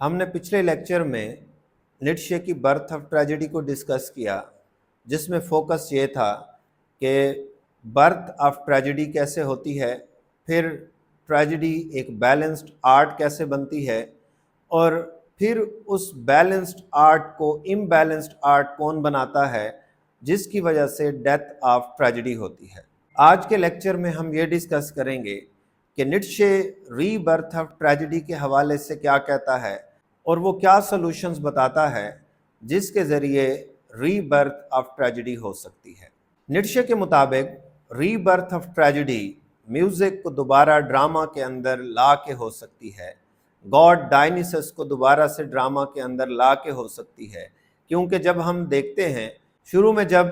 ہم نے پچھلے لیکچر میں نیٹشے کی برتھ آف ٹریجڈی کو ڈسکس کیا، جس میں فوکس یہ تھا کہ برتھ آف ٹریجڈی کیسے ہوتی ہے، پھر ٹریجڈی ایک بیلنسڈ آرٹ کیسے بنتی ہے، اور پھر اس بیلنسڈ آرٹ کو امبیلنسڈ آرٹ کون بناتا ہے جس کی وجہ سے ڈیتھ آف ٹریجڈی ہوتی ہے۔ آج کے لیکچر میں ہم یہ ڈسکس کریں گے کہ Nietzsche rebirth of tragedy کے حوالے سے کیا کہتا ہے اور وہ کیا سلوشنز بتاتا ہے جس کے ذریعے ری برتھ آف ٹریجڈی ہو سکتی ہے۔ نیٹشے کے مطابق ری برتھ آف ٹریجڈی میوزک کو دوبارہ ڈرامہ کے اندر لا کے ہو سکتی ہے، گاڈ ڈائنیسس کو دوبارہ سے ڈرامہ کے اندر لا کے ہو سکتی ہے، کیونکہ جب ہم دیکھتے ہیں شروع میں جب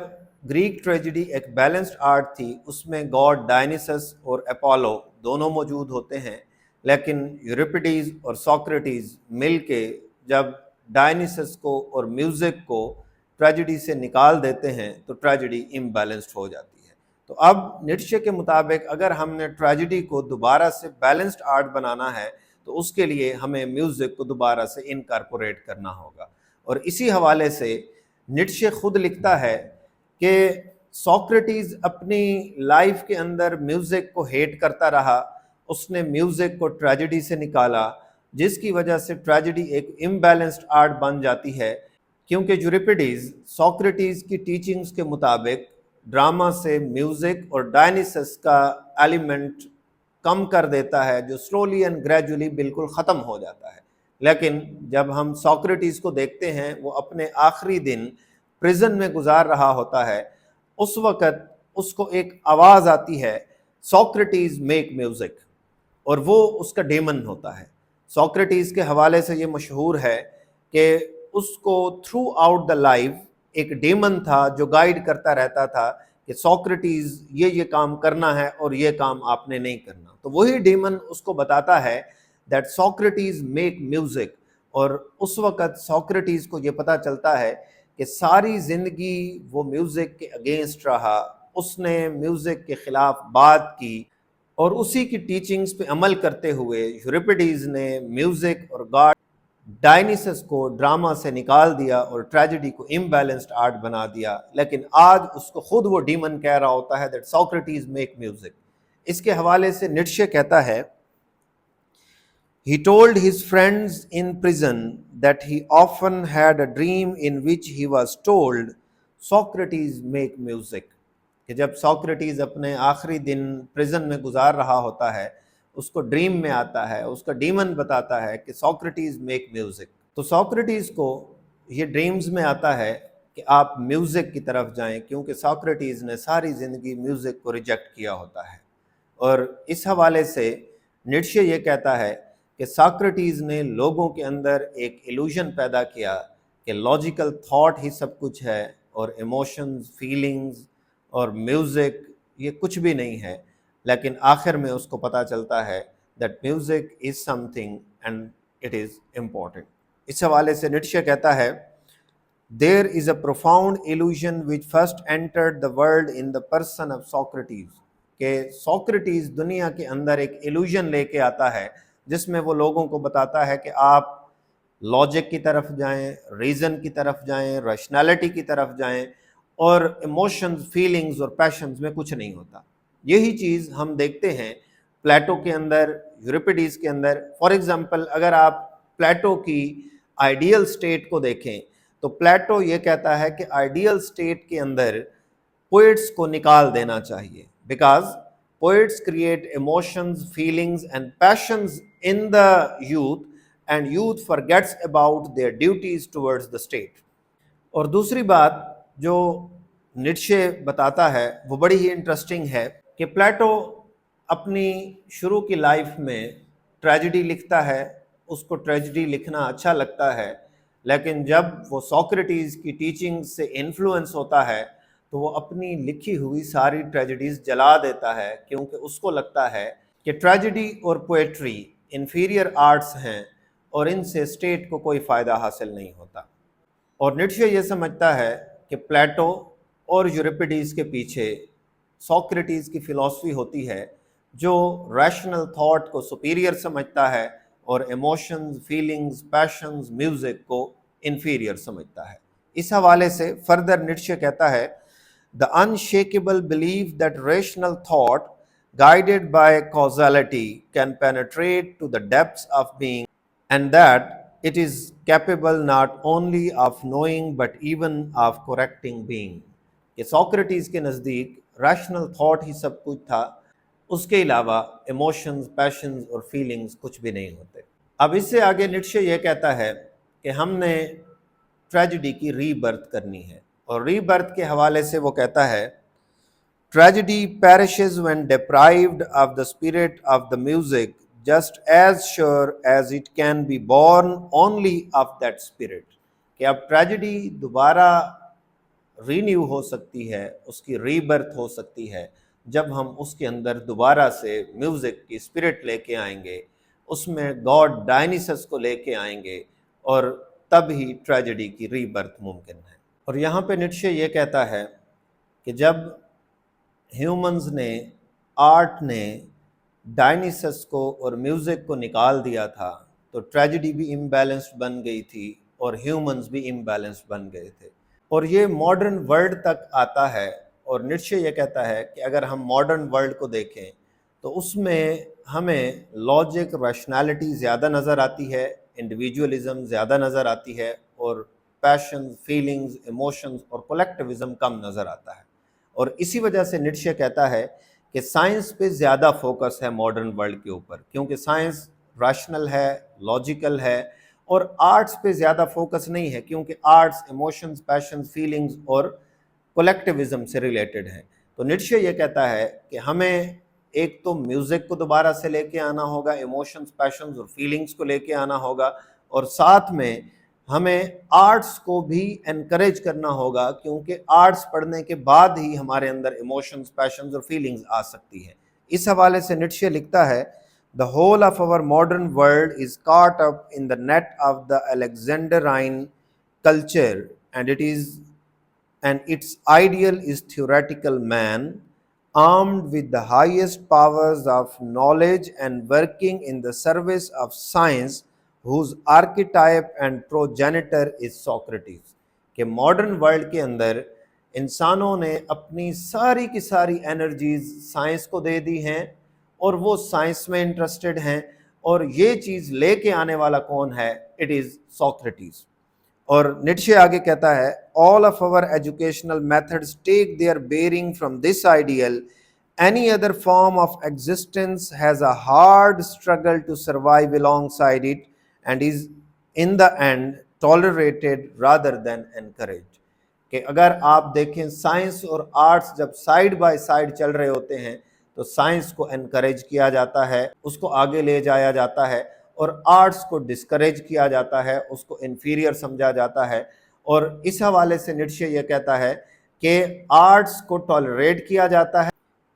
گریک ٹریجڈی ایک بیلنسڈ آرٹ تھی، اس میں گاڈ ڈائنیسس اور اپولو دونوں موجود ہوتے ہیں، لیکن یوریپیڈیز اور سوکریٹیز مل کے جب ڈائنیسس کو اور میوزک کو ٹریجڈی سے نکال دیتے ہیں تو ٹریجڈی امبیلنسڈ ہو جاتی ہے۔ تو اب نیٹشے کے مطابق اگر ہم نے ٹریجڈی کو دوبارہ سے بیلنسڈ آرٹ بنانا ہے تو اس کے لیے ہمیں میوزک کو دوبارہ سے انکارپوریٹ کرنا ہوگا، اور اسی حوالے سے نیٹشے خود لکھتا ہے کہ سوکریٹیز اپنی لائف کے اندر میوزک کو ہیٹ کرتا رہا، اس نے میوزک کو ٹریجڈی سے نکالا، جس کی وجہ سے ٹریجڈی ایک امبیلنسڈ آرٹ بن جاتی ہے، کیونکہ یوریپیڈیز سوکریٹیز کی ٹیچنگز کے مطابق ڈرامہ سے میوزک اور ڈائنیسس کا ایلیمنٹ کم کر دیتا ہے، جو سلولی اینڈ گریجولی بالکل ختم ہو جاتا ہے۔ لیکن جب ہم سوکریٹیز کو دیکھتے ہیں، وہ اپنے آخری دن پریزن میں گزار رہا ہوتا ہے، اس وقت اس کو ایک آواز آتی ہے، سوکریٹیز میک میوزک، اور وہ اس کا ڈیمن ہوتا ہے۔ سوکریٹیز کے حوالے سے یہ مشہور ہے کہ اس کو تھرو آؤٹ دا لائف ایک ڈیمن تھا جو گائیڈ کرتا رہتا تھا کہ سوکریٹیز یہ کام کرنا ہے اور یہ کام آپ نے نہیں کرنا، تو وہی ڈیمن اس کو بتاتا ہے دیٹ سوکریٹیز میک میوزک، اور اس وقت سوکریٹیز کو یہ پتہ چلتا ہے کہ ساری زندگی وہ میوزک کے اگینسٹ رہا، اس نے میوزک کے خلاف بات کی، اور اسی کی ٹیچنگز پہ عمل کرتے ہوئے یوریپیڈیز نے میوزک اور گاڈ ڈائنیسس کو ڈرامہ سے نکال دیا اور ٹریجڈی کو امبیلنسڈ آرٹ بنا دیا۔ لیکن آج اس کو خود وہ ڈیمن کہہ رہا ہوتا ہے دیٹ سوکریٹیز میک میوزک۔ اس کے حوالے سے نیٹشے کہتا ہے He told his friends in prison that he often had a dream in which he was told, Socrates make music. کہ جب سوکریٹیز اپنے آخری دن پریزن میں گزار رہا ہوتا ہے، اس کو ڈریم میں آتا ہے، اس کا ڈیمن بتاتا ہے کہ سوکریٹیز میک میوزک۔ تو سوکریٹیز کو یہ ڈریمز میں آتا ہے کہ آپ میوزک کی طرف جائیں، کیونکہ سوکریٹیز نے ساری زندگی میوزک کو ریجیکٹ کیا ہوتا ہے۔ اور اس حوالے سے نیٹشے یہ کہتا ہے کہ سوکریٹیز نے لوگوں کے اندر ایک ایلوژن پیدا کیا کہ لاجیکل تھاٹ ہی سب کچھ ہے، اور ایموشنز، فیلنگز اور میوزک یہ کچھ بھی نہیں ہے، لیکن آخر میں اس کو پتہ چلتا ہے that music is something and it is important. اس حوالے سے نیٹشے کہتا ہے There is a profound illusion which first entered the world in the person of Socrates، کہ سوکریٹیز دنیا کے اندر ایک ایلوژن لے کے آتا ہے جس میں وہ لوگوں کو بتاتا ہے کہ آپ لاجک کی طرف جائیں، ریزن کی طرف جائیں، ریشنالٹی کی طرف جائیں، اور ایموشنز، فیلنگز اور پیشنز میں کچھ نہیں ہوتا۔ یہی چیز ہم دیکھتے ہیں پلیٹو کے اندر، یوریپیڈیز کے اندر۔ فار ایگزامپل اگر آپ پلیٹو کی آئیڈیل سٹیٹ کو دیکھیں تو پلیٹو یہ کہتا ہے کہ آئیڈیل سٹیٹ کے اندر پوئٹس کو نکال دینا چاہیے، because poets create emotions, feelings and passions in the youth, and youth forgets about their duties towards the state۔ اور دوسری بات جو نیٹشے بتاتا ہے وہ بڑی ہی انٹرسٹنگ ہے کہ پلیٹو اپنی شروع کی لائف میں ٹریجڈی لکھتا ہے، اس کو ٹریجڈی لکھنا اچھا لگتا ہے، لیکن جب وہ سوکریٹیز کی ٹیچنگ سے انفلوئنس ہوتا ہے تو وہ اپنی لکھی ہوئی ساری ٹریجڈیز جلا دیتا ہے، کیونکہ اس کو لگتا ہے کہ ٹریجڈی اور پوئٹری انفیریئر آرٹس ہیں اور ان سے اسٹیٹ کو کوئی فائدہ حاصل نہیں ہوتا۔ اور نیٹشے یہ سمجھتا ہے کہ پلیٹو اور یوریپیڈیز کے پیچھے سوکریٹیز کی فلسفی ہوتی ہے جو ریشنل تھاٹ کو سپیریئر سمجھتا ہے اور ایموشنز، فیلنگز، پیشنز، میوزک کو انفیریئر سمجھتا ہے۔ اس حوالے سے فردر نیٹشے کہتا ہے the unshakable belief that rational thought guided by causality can penetrate to the depths of being and that it is capable not only of knowing but even of correcting being۔ کہ Socrates کے نزدیک rational thought he سب کچھ تھا، اس کے علاوہ emotions, passions اور feelings کچھ بھی نہیں ہوتے۔ اب اس سے آگے نیٹشے یہ کہتا ہے کہ ہم نے ٹریجڈی کی ری برتھ کرنی ہے، اور ری برتھ کے حوالے سے وہ کہتا ہے tragedy perishes when deprived of the spirit of the music, just as sure as it can be born only of that spirit۔ کہ اب ٹریجڈی دوبارہ رینیو ہو سکتی ہے، اس کی ری برتھ ہو سکتی ہے جب ہم اس کے اندر دوبارہ سے میوزک کی اسپرٹ لے کے آئیں گے، اس میں گاڈ ڈائنیسس کو لے کے آئیں گے، اور تب ہی ٹریجڈی کی ری برتھ ممکن ہے۔ اور یہاں پہ نیٹشے یہ کہتا ہے کہ جب ہیومنز نے، آرٹ نے ڈائنیسس کو اور میوزک کو نکال دیا تھا تو ٹریجڈی بھی امبیلنسڈ بن گئی تھی اور ہیومنز بھی امبیلنسڈ بن گئے تھے۔ اور یہ ماڈرن ورلڈ تک آتا ہے، اور نیٹشے یہ کہتا ہے کہ اگر ہم ماڈرن ورلڈ کو دیکھیں تو اس میں ہمیں لاجک، ریشنالٹی زیادہ نظر آتی ہے، انڈیویجولزم زیادہ نظر آتی ہے، اور پیشن، فیلنگز، ایموشنز اور کولیکٹیوزم کم نظر آتا ہے۔ اور اسی وجہ سے نیٹشے کہتا ہے کہ سائنس پہ زیادہ فوکس ہے ماڈرن ورلڈ کے اوپر، کیونکہ سائنس ریشنل ہے، لاجیکل ہے، اور آرٹس پہ زیادہ فوکس نہیں ہے کیونکہ آرٹس ایموشنز، پیشنز، فیلنگز اور کولیکٹیوزم سے ریلیٹڈ ہیں۔ تو نیٹشے یہ کہتا ہے کہ ہمیں ایک تو میوزک کو دوبارہ سے لے کے آنا ہوگا، ایموشنز، پیشنز اور فیلنگز کو لے کے آنا ہوگا، اور ساتھ میں ہمیں آرٹس کو بھی انکریج کرنا ہوگا، کیونکہ آرٹس پڑھنے کے بعد ہی ہمارے اندر ایموشنز، پیشنز اور فیلنگز آ سکتی ہیں۔ اس حوالے سے نیٹشے لکھتا ہے The whole of our modern world is caught up in the net of the Alexandrine culture, and its ideal is theoretical man, armed with the highest powers of knowledge and working in the service of science, whose archetype and progenitor is Socrates۔ کہ modern world کے اندر انسانوں نے اپنی ساری کی ساری energies science کو دے دی ہیں، اور وہ سائنس میں انٹرسٹڈ ہیں، اور یہ چیز لے کے آنے والا کون ہے؟ It is Socrates. اور نیٹشے آگے کہتا ہے all of our educational methods take their bearing from this ideal. Any other form of existence has a hard struggle to survive alongside it and is in the end tolerated rather than encouraged۔ کہ اگر آپ دیکھیں science اور arts جب side by side چل رہے ہوتے ہیں تو سائنس کو انکریج کیا جاتا ہے، اس کو آگے لے جایا جاتا ہے، اور آرٹس کو ڈسکریج کیا جاتا ہے، اس کو انفیریئر سمجھا جاتا ہے۔ اور اس حوالے سے نیٹشے یہ کہتا ہے کہ آرٹس کو ٹالریٹ کیا جاتا ہے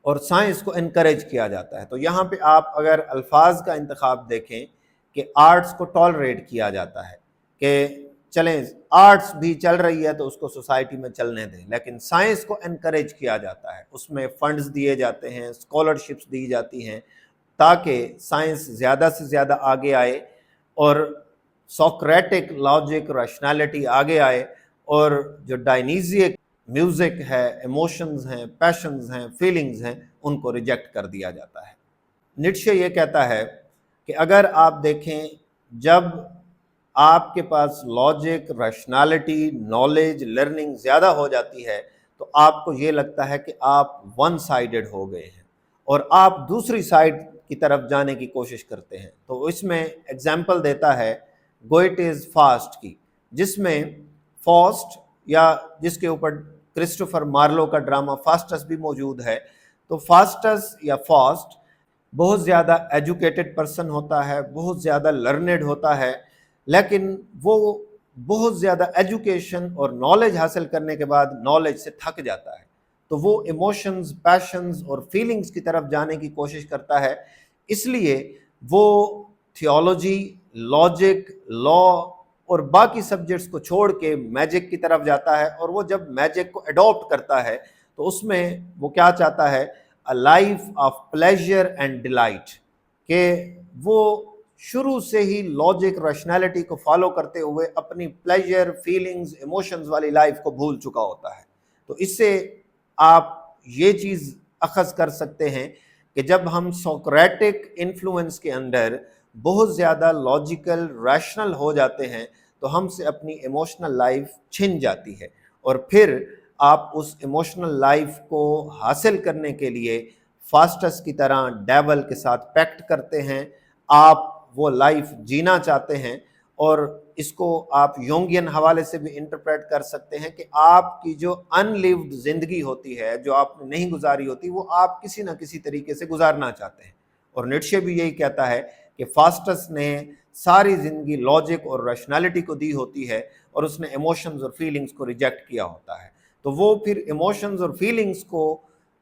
اور سائنس کو انکریج کیا جاتا ہے۔ تو یہاں پہ آپ اگر الفاظ کا انتخاب دیکھیں کہ آرٹس کو ٹالریٹ کیا جاتا ہے کہ چلیں آرٹس بھی چل رہی ہے تو اس کو سوسائٹی میں چلنے دیں، لیکن سائنس کو انکریج کیا جاتا ہے، اس میں فنڈز دیے جاتے ہیں، اسکالرشپس دی جاتی ہیں تاکہ سائنس زیادہ سے زیادہ آگے آئے، اور سوکریٹک لاجک، ریشنالٹی آگے آئے، اور جو ڈائنیزیک میوزک ہے، ایموشنز ہیں، پیشنز ہیں، فیلنگز ہیں، ان کو ریجیکٹ کر دیا جاتا ہے۔ نیٹشے یہ کہتا ہے کہ اگر آپ دیکھیں جب آپ کے پاس لاجک، ریشنالٹی، نالج، لرننگ زیادہ ہو جاتی ہے تو آپ کو یہ لگتا ہے کہ آپ ون سائیڈڈ ہو گئے ہیں اور آپ دوسری سائیڈ کی طرف جانے کی کوشش کرتے ہیں۔ تو اس میں ایگزامپل دیتا ہے گوئٹیز فاسٹ کی، جس میں فاسٹ، یا جس کے اوپر کرسٹوفر مارلو کا ڈرامہ فاسٹس بھی موجود ہے، تو فاسٹس یا فاسٹ بہت زیادہ ایجوکیٹڈ پرسن ہوتا ہے، بہت زیادہ لرنڈ ہوتا ہے، لیکن وہ بہت زیادہ ایجوکیشن اور نالج حاصل کرنے کے بعد نالج سے تھک جاتا ہے، تو وہ ایموشنز، پیشنز اور فیلنگز کی طرف جانے کی کوشش کرتا ہے۔ اس لیے وہ تھیولوجی، لاجک، لا اور باقی سبجیکٹس کو چھوڑ کے میجک کی طرف جاتا ہے، اور وہ جب میجک کو اڈاپٹ کرتا ہے تو اس میں وہ کیا چاہتا ہے؟ a life of pleasure and delight، کہ وہ شروع سے ہی لاجک ریشنالٹی کو فالو کرتے ہوئے اپنی پلیجر فیلنگز ایموشنز والی لائف کو بھول چکا ہوتا ہے۔ تو اس سے آپ یہ چیز اخذ کر سکتے ہیں کہ جب ہم سوکریٹک انفلوئنس کے اندر بہت زیادہ لاجیکل ریشنل ہو جاتے ہیں تو ہم سے اپنی ایموشنل لائف چھن جاتی ہے، اور پھر آپ اس ایموشنل لائف کو حاصل کرنے کے لیے فاسٹس کی طرح ڈیول کے ساتھ پیکٹ کرتے ہیں، آپ وہ لائف جینا چاہتے ہیں، اور اس کو آپ یونگین حوالے سے بھی انٹرپریٹ کر سکتے ہیں کہ آپ کی جو ان لیوڈ زندگی ہوتی ہے، جو آپ نے نہیں گزاری ہوتی، وہ آپ کسی نہ کسی طریقے سے گزارنا چاہتے ہیں۔ اور نیٹشے بھی یہی کہتا ہے کہ فاسٹس نے ساری زندگی لاجک اور ریشنالٹی کو دی ہوتی ہے، اور اس نے ایموشنز اور فیلنگز کو ریجیکٹ کیا ہوتا ہے۔ تو وہ پھر ایموشنز اور فیلنگز کو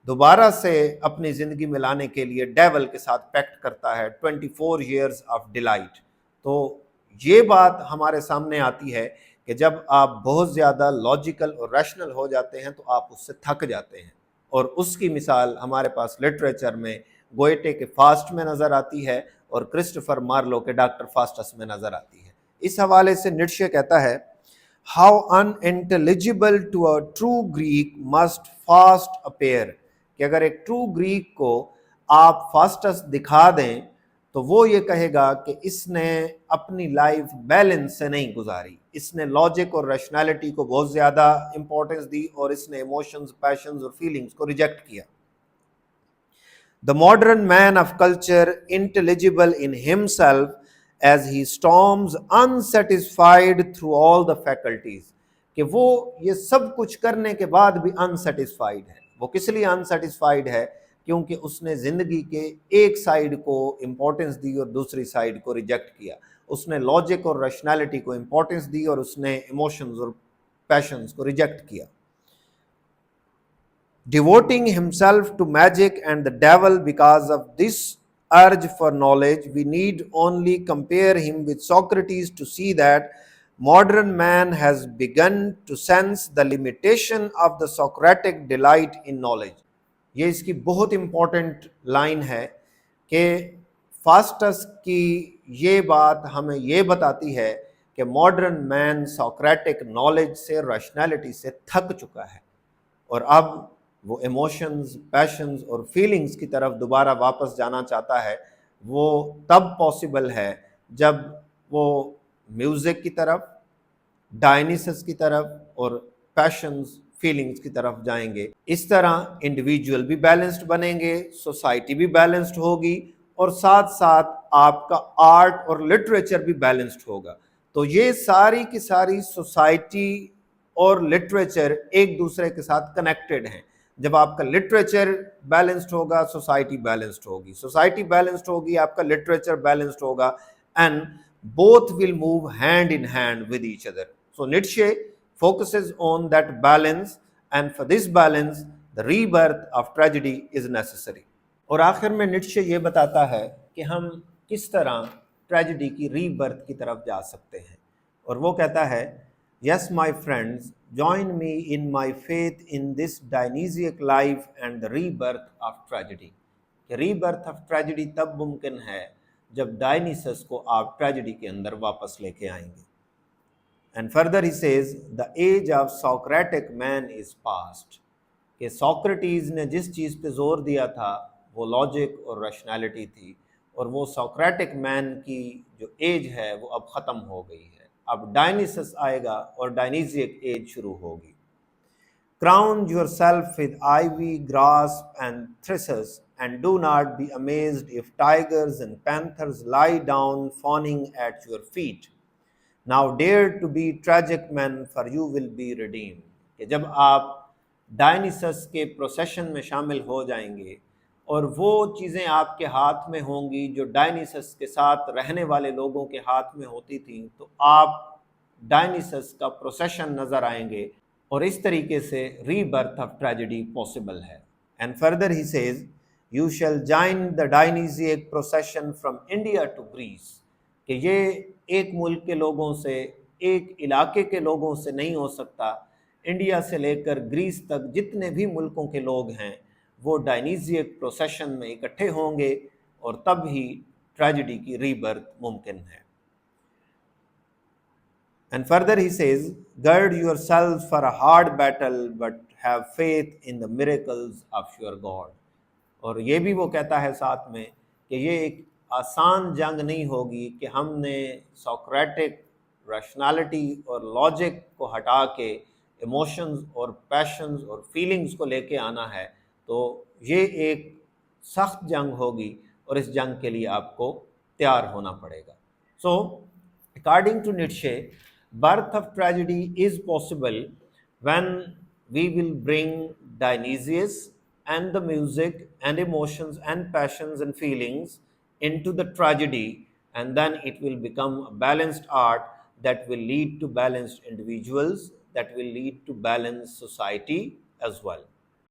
دوبارہ سے اپنی زندگی میں لانے کے لیے ڈیول کے ساتھ پیکٹ کرتا ہے 24 years آف ڈیلائٹ۔ تو یہ بات ہمارے سامنے آتی ہے کہ جب آپ بہت زیادہ لاجیکل اور ریشنل ہو جاتے ہیں تو آپ اس سے تھک جاتے ہیں، اور اس کی مثال ہمارے پاس لٹریچر میں گوئٹے کے فاسٹ میں نظر آتی ہے، اور کرسٹوفر مارلو کے ڈاکٹر فاسٹس میں نظر آتی ہے۔ اس حوالے سے نیٹشے کہتا ہے How unintelligible to a true Greek must fast appear، کہ اگر ایک ٹرو گریک کو آپ فاسٹس دکھا دیں تو وہ یہ کہے گا کہ اس نے اپنی لائف بیلنس سے نہیں گزاری، اس نے لاجک اور ریشنالٹی کو بہت زیادہ امپورٹنس دی، اور اس نے ایموشنز، پیشنز اور فیلنگز کو ریجیکٹ کیا۔ The modern man of culture, intelligible in himself as he storms unsatisfied through all the faculties، کہ وہ یہ سب کچھ کرنے کے بعد بھی unsatisfied ہے۔ وہ کس لیے unsatisfied ہے؟ کیونکہ اس نے زندگی کے ایک سائیڈ کو امپورٹنس دی اور دوسری سائیڈ کو ریجیکٹ کیا۔ اس نے لاجک اور ریشنالٹی کو امپورٹنس دی اور اس نے ایموشنز اور پیشنز کو ریجیکٹ کیا۔ Devoting himself to magic and the devil because of this urge for knowledge, we need only compare him with Socrates to see that modern man has begun to sense the limitation of the Socratic delight in knowledge۔ یہ اس کی بہت important line ہے کہ فاسٹس کی یہ بات ہمیں یہ بتاتی ہے کہ ماڈرن مین سوکریٹک نالج سے، ریشنالٹی سے تھک چکا ہے، اور اب وہ ایموشنز، پیشنز اور فیلنگز کی طرف دوبارہ واپس جانا چاہتا ہے۔ وہ تب پاسبل ہے جب وہ میوزک کی طرف، ڈائنیسس کی طرف اور پیشنز، فیلنگز کی طرف جائیں گے۔ اس طرح انڈیویجول بھی بیلنسڈ بنیں گے، سوسائٹی بھی بیلنسڈ ہوگی، اور ساتھ ساتھ آپ کا آرٹ اور لٹریچر بھی بیلنسڈ ہوگا۔ تو یہ ساری کی ساری سوسائٹی اور لٹریچر ایک دوسرے کے ساتھ کنیکٹڈ ہیں۔ جب آپ کا لٹریچر بیلنسڈ ہوگا، سوسائٹی بیلنسڈ ہوگی، سوسائٹی بیلنسڈ ہوگی، آپ کا لٹریچر بیلنسڈ ہوگا، and both will move hand in hand with each other. So Nietzsche focuses on that balance, and for this balance the rebirth of tragedy is necessary۔ اور آخر میں Nietzsche یہ بتاتا ہے کہ ہم کس طرح ٹریجڈی کی ری برتھ کی طرف جا سکتے ہیں، اور وہ کہتا ہے Yes my friends, join me in my faith in this Dionysiac life and the rebirth of tragedy۔ کہ ری برتھ آف ٹریجڈی تب ممکن ہے جب ڈائنیسس کو آپ ٹریجڈی کے اندر واپس لے کے آئیں گے۔ And further he says the age of Socratic man is past, کہ سوکریٹیز نے جس چیز پہ زور دیا تھا وہ لاجک اور ریشنالٹی تھی، اور وہ سوکریٹک مین کی جو ایج ہے وہ اب ختم ہو گئی ہے۔ اب ڈائنیسس آئے گا اور ڈائنیزیک ایج شروع ہوگی۔ Crown yourself with ivy, grass and thistles, and do not be amazed if tigers and panthers lie down fawning at your feet. Now dare to be tragic men, for you will be redeemed۔ کہ جب آپ ڈائنیسس کے procession میں شامل ہو جائیں گے اور وہ چیزیں آپ کے ہاتھ میں ہوں گی جو ڈائنیسس کے ساتھ رہنے والے لوگوں کے ہاتھ میں ہوتی تھیں، تو آپ ڈائنیسس کا پروسیشن نظر آئیں گے، اور اس طریقے سے rebirth of tragedy possible ہے۔ And further he says you shall join the Dionysiac procession from India to Greece, کہ یہ ایک ملک کے لوگوں سے، ایک علاقے کے لوگوں سے نہیں ہو سکتا، انڈیا سے لے کر گریس تک جتنے بھی ملکوں کے لوگ ہیں وہ ڈائنیزیک پروسیشن میں اکٹھے ہوں گے، اور تب ہی ٹریجڈی کی ری برتھ ممکن ہے. And further he says, gird yourself for a hard battle, but have faith in the miracles of your God. اور یہ بھی وہ کہتا ہے ساتھ میں کہ یہ ایک آسان جنگ نہیں ہوگی کہ ہم نے سوکریٹک ریشنالٹی اور لاجک کو ہٹا کے ایموشنز اور پیشنز اور فیلنگز کو لے کے آنا ہے. تو یہ ایک سخت جنگ ہوگی اور اس جنگ کے لیے آپ کو تیار ہونا پڑے گا. سو according to Nietzsche, birth of tragedy is possible when we will bring Dionysius and the music and emotions and passions and feelings into the tragedy, and then it will become a balanced art that will lead to balanced individuals, that will lead to balanced society as well.